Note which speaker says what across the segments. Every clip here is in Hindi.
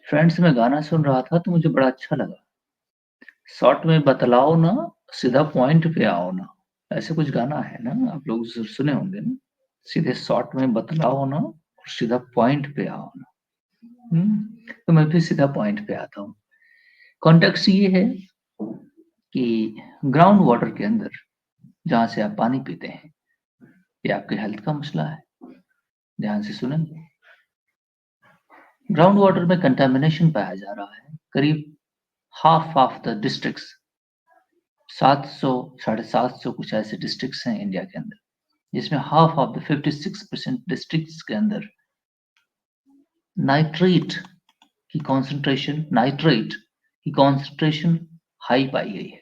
Speaker 1: फ्रेंड्स में गाना सुन रहा था तो मुझे बड़ा अच्छा लगा। शॉर्ट में बतलाओ ना, सीधा पॉइंट पे आओ ना। ऐसे कुछ गाना है ना, आप लोग सुने होंगे ना। सीधे शॉर्ट में बतलाओ ना और सीधा पॉइंट पे आओ ना। तो मैं भी सीधा पॉइंट पे आता हूँ। कॉन्टेक्स्ट ये है कि ग्राउंड वाटर के अंदर जहाँ से आप पानी पीते हैं, ये आपके हेल्थ का मसला है। ध्यान से सुनेंगे। ग्राउंड वाटर में कंटामिनेशन पाया जा रहा है। करीब हाफ ऑफ द डिस्ट्रिक्ट्स, 700 750 कुछ ऐसे डिस्ट्रिक्ट्स हैं इंडिया के अंदर, जिसमें हाफ ऑफ द 56% डिस्ट्रिक्ट्स के अंदर नाइट्रेट नाइट्रेट की कॉन्सेंट्रेशन हाई पाई गई है।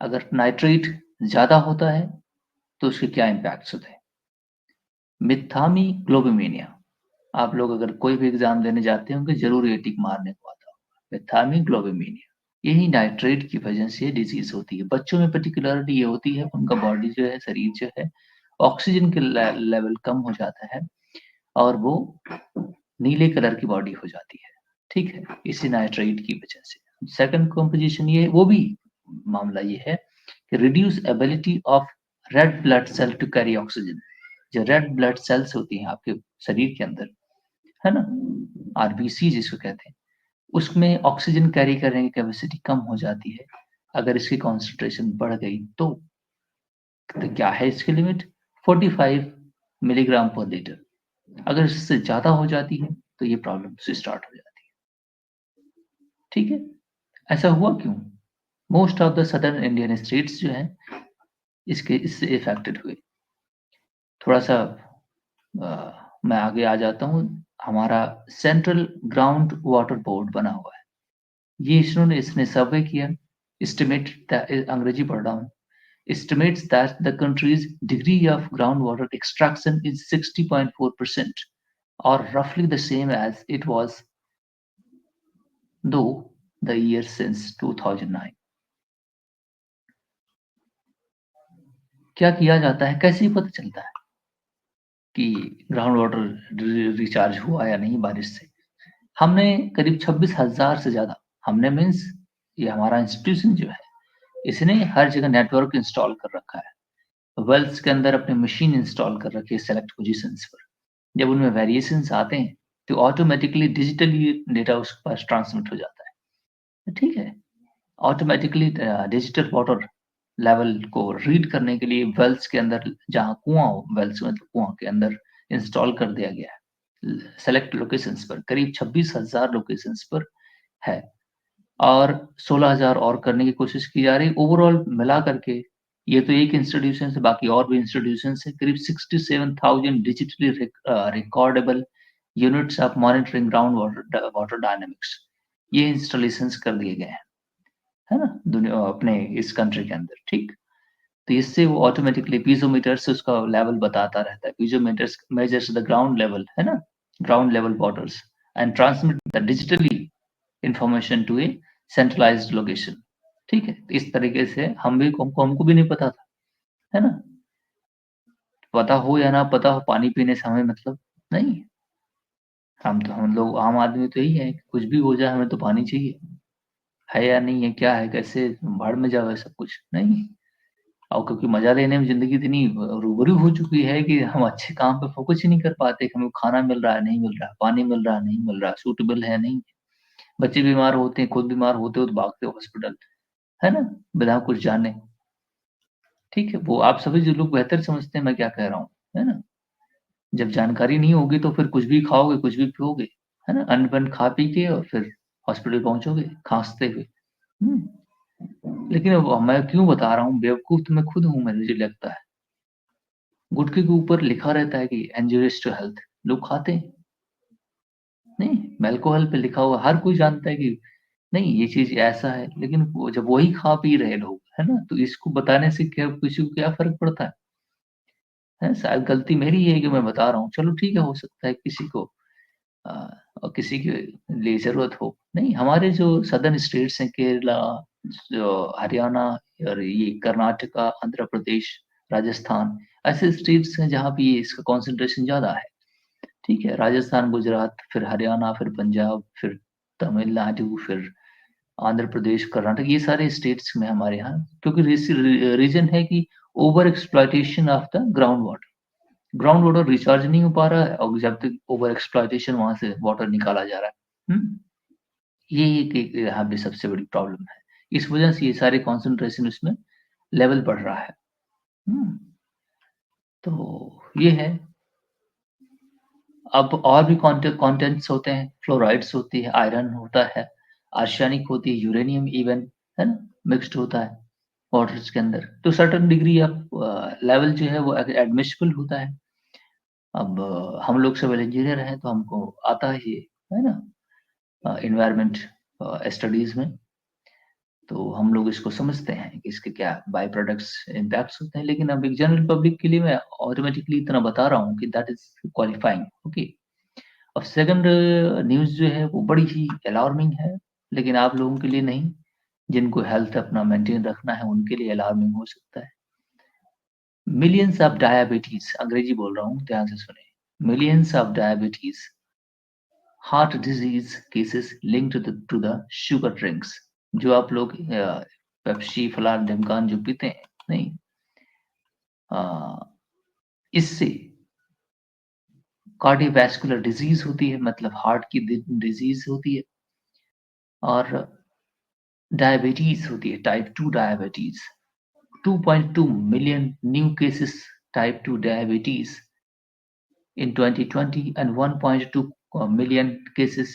Speaker 1: अगर नाइट्रेट ज्यादा होता है तो उसके क्या इम्पैक्ट्स होते हैं? मिथामी ग्लोबिमिनिया। आप लोग अगर कोई भी एग्जाम देने जाते होंगे जरूर ये टिक मारने को आता होगा, मिथामी ग्लोबिमिनिया। यही नाइट्रेट की वजह से डिजीज होती है। बच्चों में पर्टिकुलरली ये होती है, उनका बॉडी जो है, शरीर जो है, ऑक्सीजन के लेवल कम हो जाता है और वो नीले कलर की बॉडी हो जाती है। ठीक है, इसी नाइट्रेट की वजह से। सेकंड कॉम्पोजिशन ये वो भी मामला ये है कि reduce ability of red blood cell to carry oxygen. जो रेड ब्लड सेल्स होती हैं आपके शरीर के अंदर, है ना, आरबीसी जिसको कहते हैं, उसमें ऑक्सीजन कैरी करने की कैपेसिटी कम हो जाती है। अगर इसकी कॉन्सेंट्रेशन बढ़ गई तो क्या है इसकी लिमिट? 45 मिलीग्राम पर लीटर। अगर इससे ज्यादा हो जाती है तो ये प्रॉब्लम से स्टार्ट हो जाती है। ठीक है, ऐसा हुआ क्यों? Most of the southern Indian states जो हैं इससे इफेक्टेड हुए। थोड़ा सा मैं आगे आ जाता हूँ। हमारा सेंट्रल ग्राउंड वाटर बोर्ड बना हुआ है। ये इसने सर्वे किया। एस्टिमेट, अंग्रेजी पढ़ रहा हूँ। estimates that the country's degree of groundwater extraction is 60.4%, or roughly the same as it was though the year since 2009. क्या किया जाता है? कैसे ही पता चलता है कि ग्राउंड वाटर रिचार्ज हुआ या नहीं बारिश से? हमने करीब 26,000 से ज्यादा, हमने मीन्स ये हमारा इंस्टीट्यूशन जो है, इसने हर जगह नेटवर्क इंस्टॉल कर रखा है। वेल्स के अंदर अपनी मशीन इंस्टॉल कर रखी है सेलेक्ट पोजीशंस पर। जब उनमें वेरिएशंस आते हैं तो ऑटोमेटिकली डिजिटली डेटा उसके पास ट्रांसमिट हो जाता है। ठीक है, ऑटोमेटिकली डिजिटल वाटर लेवल को रीड करने के लिए वेल्स के अंदर, जहाँ कुआं हो, वेल्स मतलब कुआं के अंदर इंस्टॉल कर दिया गया है सेलेक्ट लोकेशंस पर। करीब 26,000 लोकेशंस पर है और 16,000 और करने की कोशिश की जा रही। ओवरऑल मिला करके ये तो एक इंस्टीट्यूशन है, बाकी और भी इंस्टीट्यूशन है। करीब 67,000 digitally recordable units of monitoring ground water dynamics, ये इंस्टॉलेशंस कर दिए गए हैं, है ना, दुनिया अपने इस कंट्री के अंदर। ठीक, तो इससे वो ऑटोमेटिकली पीजोमीटर से उसका लेवल बताता रहता है। Piezometer measures the ground level, है ना, ground level waters, and transmit the digitally information to a centralized location. ठीक है, तो इस तरीके से हमको भी नहीं पता था, है ना। पता हो या ना पता हो, पानी पीने से हमें मतलब नहीं। हम लोग आम आदमी तो यही है, कुछ भी हो जाए हमें तो पानी चाहिए। है या नहीं है, क्या है, कैसे भाड़ में जाओ, सब कुछ नहीं। और क्योंकि मजा लेने में जिंदगी इतनी रूबरू हो चुकी है कि हम अच्छे काम पे फोकस ही नहीं कर पाते कि हमें खाना मिल रहा है नहीं मिल रहा, पानी मिल रहा है नहीं मिल रहा, सूटेबल है नहीं। बच्चे बीमार होते हैं, खुद बीमार होते हो तो भागते हो हॉस्पिटल, है ना, बिना कुछ जाने। ठीक है, वो आप सभी जो लोग बेहतर समझते हैं मैं क्या कह रहा हूँ, है ना। जब जानकारी नहीं होगी तो फिर कुछ भी खाओगे, कुछ भी पियोगे, है ना, अन्न बन खा पी के और फिर हॉस्पिटल पहुंचोगे खांसते हुए। लेकिन अब मैं क्यों बता रहा हूँ, बेवकूफ तो मैं खुद हूँ, मुझे लगता है। गुटखे के ऊपर लिखा रहता है कि इंजurious टू हेल्थ, लोग खाते हैं। नहीं, अल्कोहल पे लिखा हुआ, हर कोई जानता है कि नहीं ये चीज ऐसा है, लेकिन जब वही खा पी रहे लोग, है ना, तो इसको बताने से क्या किसी को क्या फर्क पड़ता है? शायद गलती मेरी है कि मैं बता रहा हूँ। चलो ठीक है, हो सकता है किसी को अ, और किसी के लिए जरूरत हो। नहीं, हमारे जो सदर्न स्टेट्स हैं, केरला, जो हरियाणा और ये कर्नाटका, आंध्र प्रदेश, राजस्थान, ऐसे स्टेट्स हैं जहाँ पे ये इसका कॉन्सेंट्रेशन ज्यादा है। ठीक है, राजस्थान, गुजरात, फिर हरियाणा, फिर पंजाब, फिर तमिलनाडु, फिर आंध्र प्रदेश, कर्नाटक, ये सारे स्टेट्स में हमारे यहाँ, क्योंकि रीजन है कि over exploitation of the ground water recharge नहीं हो पा रहा है, और जब तक ओवर एक्सप्लॉइटेशन वहां से वाटर निकाला जा रहा है। ये एक यहाँ पे सबसे बड़ी प्रॉब्लम है। इस वजह से ये सारे कॉन्सेंट्रेशन उसमें लेवल बढ़ रहा है। तो ये है। अब और भी कंटेंट्स होते हैं, फ्लोराइड्स होती है, आयरन होता है, आर्सेनिक होती है, यूरेनियम इवन, है ना, मिक्स्ड होता है वाटर्स के अंदर। तो सर्टेन डिग्री ऑफ लेवल जो है वो एडमिसिबल होता है। अब हम लोग सिविल इंजीनियर हैं तो हमको आता है ये, है ना, इन्वायरमेंट स्टडीज में, तो हम लोग इसको समझते हैं कि इसके क्या बाय प्रोडक्ट्स इम्पैक्ट्स होते हैं। लेकिन अब एक जनरल पब्लिक के लिए मैं ऑटोमेटिकली इतना बता रहा हूँ कि दैट इज क्वालिफाइंग। ओके। अब सेकंड न्यूज़ जो है वो बड़ी ही अलार्मिंग है, लेकिन आप लोगों के लिए नहीं, जिनको हेल्थ अपना मेंटेन रखना है उनके लिए अलार्मिंग हो सकता है। मिलियंस ऑफ डायबिटीज, अंग्रेजी बोल रहा हूँ, ध्यान से सुने, millions of diabetes heart disease cases linked to the sugar drinks. जो आप लोग पेप्सी, फलान ढिमकान जो पीते हैं, नहीं, इससे कार्डियोवैस्कुलर डिजीज होती है, मतलब हार्ट की डिजीज होती है, और डायबिटीज होती है, type 2 diabetes. 2.2 million new cases type 2 diabetes in 2020 and 1.2 million cases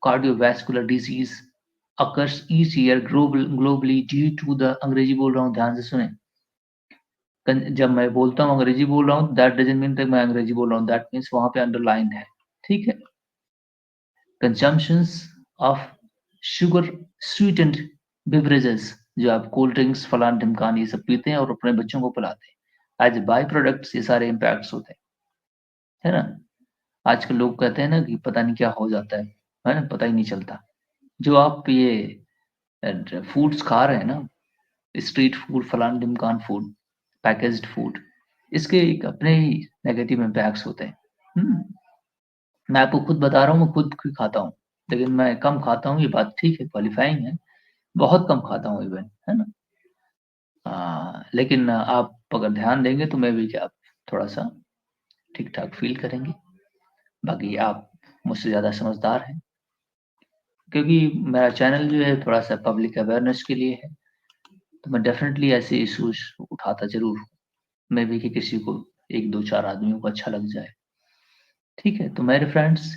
Speaker 1: cardiovascular disease occurs each year globally due to the, अंग्रेजी बोल रहा हूँ, ध्यान से सुने, जब मैं बोलता हूँ अंग्रेजी बोल रहा हूँ, दैट डजंट मीन मैं अंग्रेजी बोल रहा हूँ, दैट मीन्स वहां पे अंडरलाइन है। ठीक है। Consumptions of sugar sweetened beverages, जो आप कोल्ड ड्रिंक्स, फलान ढिमकान ये सब पीते हैं और अपने बच्चों को पिलाते हैं, एज बाय प्रोडक्ट्स ये सारे इम्पैक्ट्स होते हैं, है ना। आजकल लोग कहते हैं ना कि पता नहीं क्या हो जाता है ना, पता ही नहीं चलता। जो आप ये फूड्स खा रहे हैं ना, स्ट्रीट फूड, फलान ढिमकान फूड, पैकेज्ड फूड, इसके एक अपने ही नेगेटिव इम्पैक्ट्स होते हैं। मैं आपको खुद बता रहा हूँ, मैं खुद भी खाता हूँ, लेकिन मैं कम खाता हूँ, ये बात ठीक है, क्वालिफाइंग है, बहुत कम खाता हूँ इवन, है ना। लेकिन आप अगर ध्यान देंगे तो मैं भी क्या थोड़ा सा ठीक ठाक फील करेंगे। बाकी आप मुझसे ज़्यादा समझदार हैं, क्योंकि मेरा चैनल जो है थोड़ा सा पब्लिक अवेयरनेस के लिए है, तो मैं डेफिनेटली ऐसे इश्यूज उठाता जरूर हूँ। मैं भी कि किसी को, एक दो चार आदमियों को अच्छा लग जाए। ठीक है, तो मेरे फ्रेंड्स,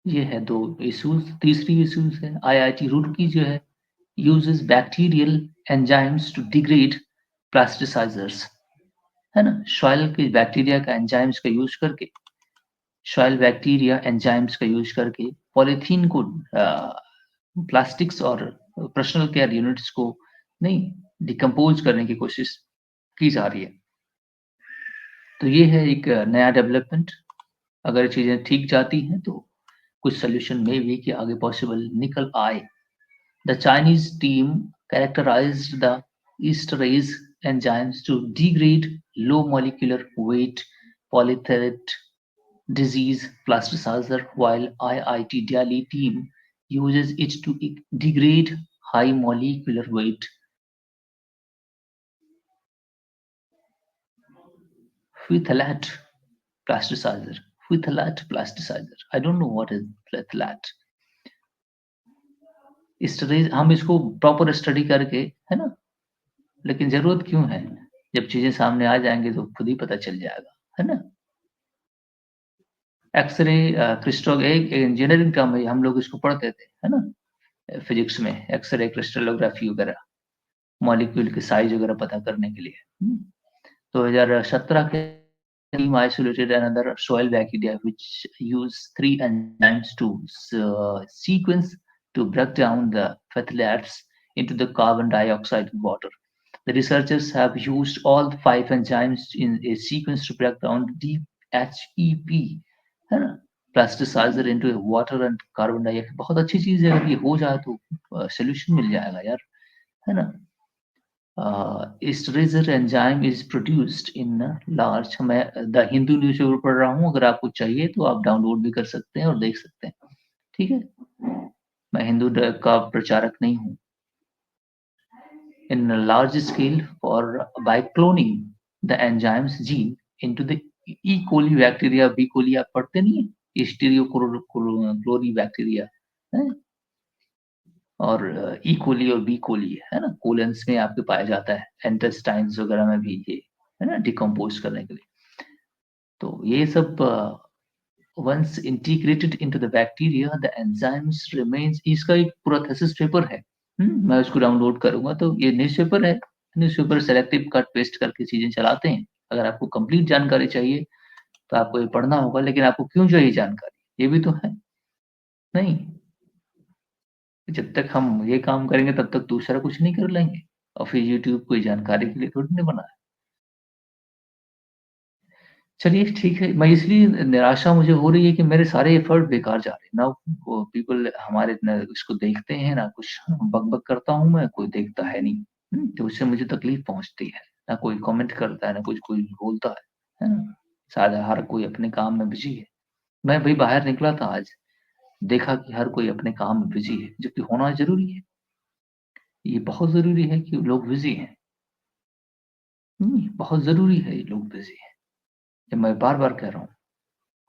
Speaker 1: ये है दो इश्यूज। तीसरी इश्यूज है, आईआईटी रुड़की जो है uses bacterial enzymes to degrade plasticizers, है ना, सॉइल के बैक्टीरिया का एंजाइम्स का यूज करके, सॉइल बैक्टीरिया एंजाइम्स का यूज करके पॉलीथीन को, प्लास्टिक्स और पर्सनल केयर यूनिट्स को नहीं डिकम्पोज करने की कोशिश की जा रही है। तो ये है एक नया डेवलपमेंट। अगर चीजें ठीक जाती हैं तो कुछ सोल्यूशन में भी कि आगे पॉसिबल निकल आए। The Chinese team characterized the esterase enzymes to degrade low molecular weight polythread disease plasticizer, while IIT Delhi team uses it to degrade high molecular weight phthalate plasticizer. Phthalate plasticizer. I don't know what is phthalate. Studies हम इसको प्रॉपर स्टडी करके, है ना, लेकिन जरूरत क्यों है, जब चीजें सामने आ जाएंगे तो खुद ही पता चल जाएगा, है ना। एक्सरे क्रिस्टल, एक इंजीनियरिंग टर्म है, हम लोग इसको पढ़ते थे, है ना, फिजिक्स में, एक्सरे क्रिस्टलोग्राफी वगैरह, मॉलिक्यूल के साइज वगैरह पता करने के लिए। 2017 के team isolated another soil bacteria which use three enzymes to sequence to break down the phthalates into the carbon dioxide in water. The researchers have used all five enzymes in a sequence to break down DHEP, है ना, plasticizer into water and carbon dioxide. बहुत अच्छी चीज है, अगर ये हो जाए तो सोल्यूशन मिल जाएगा यार, है ना। Esterase enzyme is produced in large. मैं द हिंदू न्यूज़पेपर पढ़ रहा हूँ, अगर आपको चाहिए तो आप डाउनलोड भी कर सकते हैं और देख सकते हैं, ठीक है? मैं हिंदू का प्रचारक नहीं हूँ। In a large scale for by cloning the enzymes gene into the E. coli bacteria, B coli आप पढ़ते नहीं है, स्टीरियो क्लोरी बैक्टीरिया है, और ई कोली और बी कोली है ना, कोलेंस में आपके पाया जाता है, इंटेस्टाइन्स वगैरह में भी ये है ना, डिकम्पोज करने के लिए। तो ये सब once integrated into the bacteria the enzymes remains, इसका एक पूरा थीसिस पेपर है। मैं उसको डाउनलोड करूंगा, तो ये न्यूज़पेपर है, न्यूज़पेपर सेलेक्टिव कट पेस्ट करके चीजें चलाते हैं। अगर आपको कंप्लीट जानकारी चाहिए तो आपको ये पढ़ना होगा, लेकिन आपको क्यों चाहिए जानकारी, ये भी तो है। नहीं, जब तक हम ये काम करेंगे तब तक दूसरा कुछ नहीं कर लेंगे, और फिर यूट्यूब कोई जानकारी के लिए थोड़ी ना बना है। चलिए ठीक है, मैं इसलिए निराशा मुझे हो रही है कि मेरे सारे एफर्ट बेकार जा रहे हैं ना। वो पीपल हमारे ना इसको देखते हैं ना, कुछ बक-बक करता हूँ मैं, कोई देखता है नहीं। तो उससे मुझे तकलीफ पहुँचती है। ना कोई कमेंट करता है, ना कुछ कोई बोलता है ना? शायद हर कोई अपने काम में बिज़ी है। मैं भई बाहर निकला था आज, देखा कि हर कोई अपने काम में बिज़ी है, जो कि होना ज़रूरी है। ये बहुत ज़रूरी है कि लोग बिज़ी हैं। बहुत ज़रूरी है ये लोग बिज़ी हैं। ये मैं बार-बार कह रहा हूँ,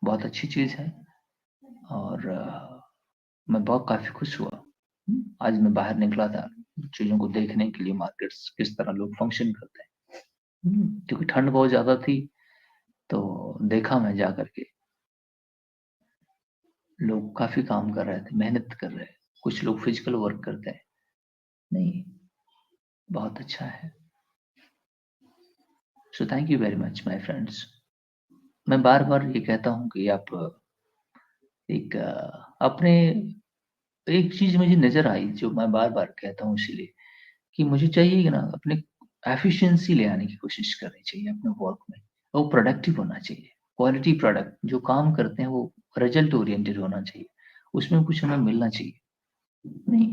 Speaker 1: बहुत अच्छी चीज़ है। और मैं बहुत काफ़ी खुश हुआ। आज मैं बाहर निकला था, चीज़ों को देखने के लिए, मार्केट्स किस तरह लोग फंक्शन करते हैं। क्योंकि ठंड बहुत ज़्यादा थी, तो देखा मैं जा कर के, लोग काफ़ी काम कर रहे थे, मेहनत कर रहे हैं। कुछ लोग फिज़िकल वर्क करते हैं। नहीं, बहुत अच्छा है। So thank you very much my friends. मैं बार-बार ये कहता हूँ कि आप एक अपने एक चीज़ मुझे नज़र आई, जो मैं बार-बार कहता हूँ इसीलिए, कि मुझे चाहिए कि ना अपने एफिशिएंसी ले आने की कोशिश करनी चाहिए अपने वर्क में। वो प्रोडक्टिव होना चाहिए। क्वालिटी प्रोडक्ट जो काम करते हैं वो रिजल्ट ओरिएंटेड होना चाहिए। उसमें कुछ हमें मिलना चाहिए। नहीं,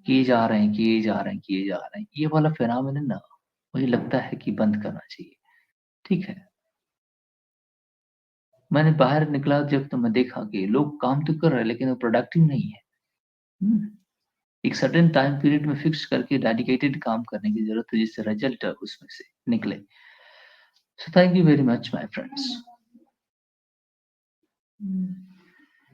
Speaker 1: किए जा रहे हैं, किए जा रहे हैं, किए जा रहे हैं। ये वाला फिनोमेनन ना मुझे लगता है कि बंद करना चाहिए। ठीक है। मैंने बाहर निकला जब, तो मैं देखा कि लोग काम तो कर रहे हैं लेकिन वो प्रोडक्टिव नहीं है। हुँ। एक सर्टेन टाइम पीरियड में फिक्स करके डेडिकेटेड काम करने की ज़रूरत है, जिससे रिजल्ट उसमें से निकले। So thank you very much, my friends.